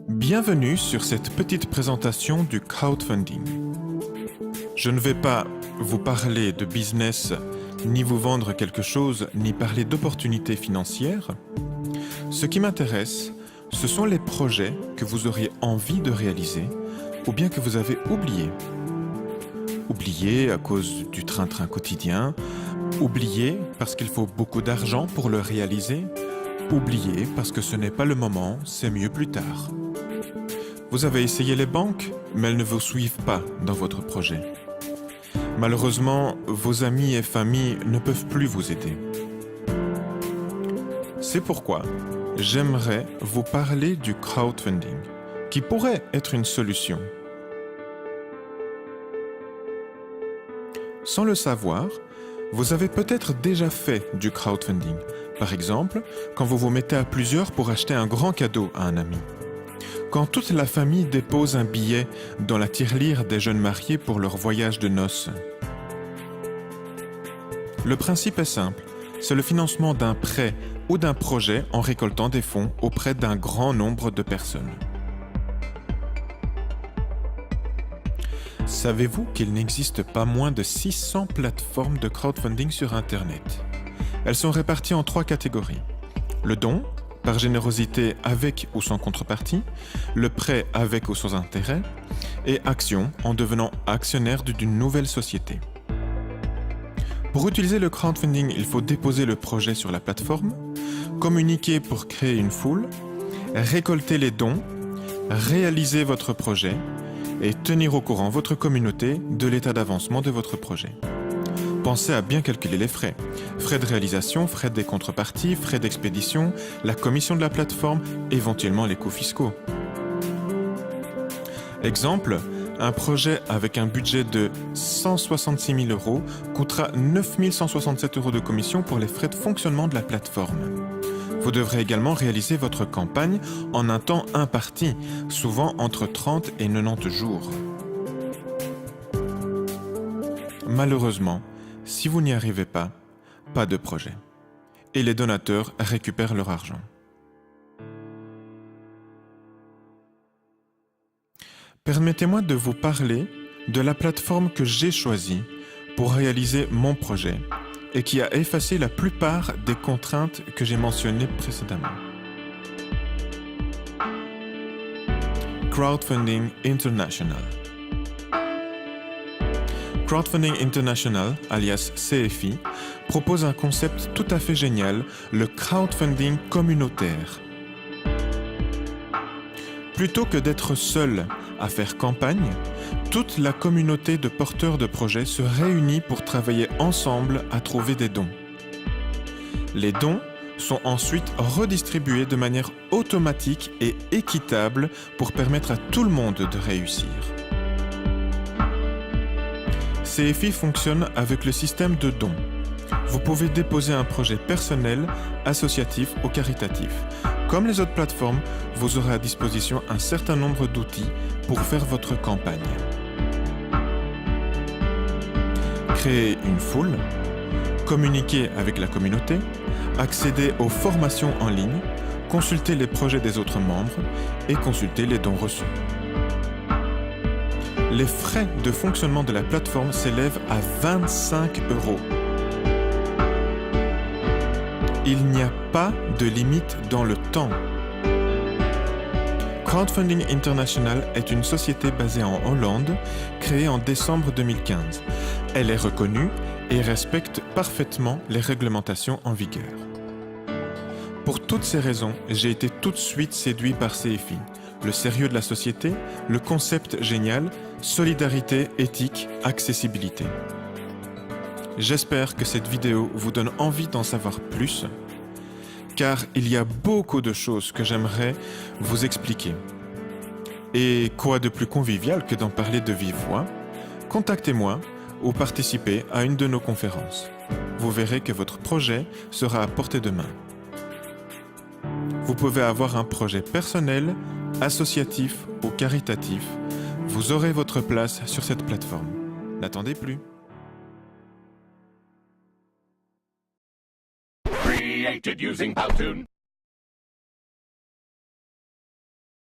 Bienvenue sur cette petite présentation du crowdfunding. Je ne vais pas vous parler de business, ni vous vendre quelque chose, ni parler d'opportunités financières. Ce qui m'intéresse, ce sont les projets que vous auriez envie de réaliser ou bien que vous avez oubliés. Oubliés à cause du train-train quotidien, oubliés parce qu'il faut beaucoup d'argent pour le réaliser, oubliés parce que ce n'est pas le moment, c'est mieux plus tard. Vous avez essayé les banques, mais elles ne vous suivent pas dans votre projet. Malheureusement, vos amis et familles ne peuvent plus vous aider. C'est pourquoi j'aimerais vous parler du crowdfunding, qui pourrait être une solution. Sans le savoir, vous avez peut-être déjà fait du crowdfunding. Par exemple, quand vous vous mettez à plusieurs pour acheter un grand cadeau à un ami. Quand toute la famille dépose un billet dans la tirelire des jeunes mariés pour leur voyage de noces. Le principe est simple, c'est le financement d'un prêt ou d'un projet en récoltant des fonds auprès d'un grand nombre de personnes. Savez-vous qu'il n'existe pas moins de 600 plateformes de crowdfunding sur Internet? Elles sont réparties en 3 catégories. Le don, par générosité avec ou sans contrepartie, le prêt avec ou sans intérêt, et action en devenant actionnaire d'une nouvelle société. Pour utiliser le crowdfunding, il faut déposer le projet sur la plateforme, communiquer pour créer une foule, récolter les dons, réaliser votre projet et tenir au courant votre communauté de l'état d'avancement de votre projet. Pensez à bien calculer les frais. Frais de réalisation, frais des contreparties, frais d'expédition, la commission de la plateforme, éventuellement les coûts fiscaux. Exemple, un projet avec un budget de 166 000 € coûtera 9 167 € de commission pour les frais de fonctionnement de la plateforme. Vous devrez également réaliser votre campagne en un temps imparti, souvent entre 30 et 90 jours. Malheureusement, si vous n'y arrivez pas, pas de projet. Et les donateurs récupèrent leur argent. Permettez-moi de vous parler de la plateforme que j'ai choisie pour réaliser mon projet et qui a effacé la plupart des contraintes que j'ai mentionnées précédemment. Crowdfunding International. Crowdfunding International, alias CFI, propose un concept tout à fait génial, le crowdfunding communautaire. Plutôt que d'être seul à faire campagne, toute la communauté de porteurs de projets se réunit pour travailler ensemble à trouver des dons. Les dons sont ensuite redistribués de manière automatique et équitable pour permettre à tout le monde de réussir. CFI fonctionne avec le système de dons. Vous pouvez déposer un projet personnel, associatif ou caritatif. Comme les autres plateformes, vous aurez à disposition un certain nombre d'outils pour faire votre campagne. Créer une foule, communiquer avec la communauté, accéder aux formations en ligne, consulter les projets des autres membres et consulter les dons reçus. Les frais de fonctionnement de la plateforme s'élèvent à 25 €. Il n'y a pas de limite dans le temps. Crowdfunding International est une société basée en Hollande, créée en décembre 2015. Elle est reconnue et respecte parfaitement les réglementations en vigueur. Pour toutes ces raisons, j'ai été tout de suite séduit par CFI. Le sérieux de la société, le concept génial, solidarité, éthique, accessibilité. J'espère que cette vidéo vous donne envie d'en savoir plus, car il y a beaucoup de choses que j'aimerais vous expliquer. Et quoi de plus convivial que d'en parler de vive voix? Contactez-moi ou participez à une de nos conférences. Vous verrez que votre projet sera à portée de main. Vous pouvez avoir un projet personnel, associatif ou caritatif. Vous aurez votre place sur cette plateforme. N'attendez plus. created using Powtoon.